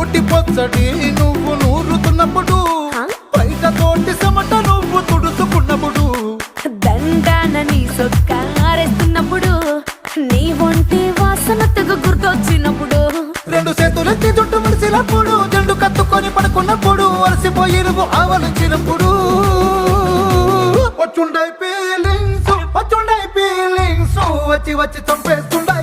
నోటి పొచ్చడి నువ్వు నూరుతున్నప్పుడు, బయట తోటి సమట నువ్వు తుడుచుకున్నప్పుడు, దండాన నీ సొక్క ఆరేస్తున్నప్పుడు, నీ ఒంటి వాసన తెగ గుర్తొచ్చినప్పుడు, రెండు చేతులెత్తి జుట్టు ముడిసినప్పుడు, జండు కత్తుకొని పడుకున్నప్పుడు, అలసిపోయి నువ్వు ఆవలించినప్పుడు, వచ్చుండై ఫీలింగ్స్ వచ్చి వచ్చి చంపేస్తుండై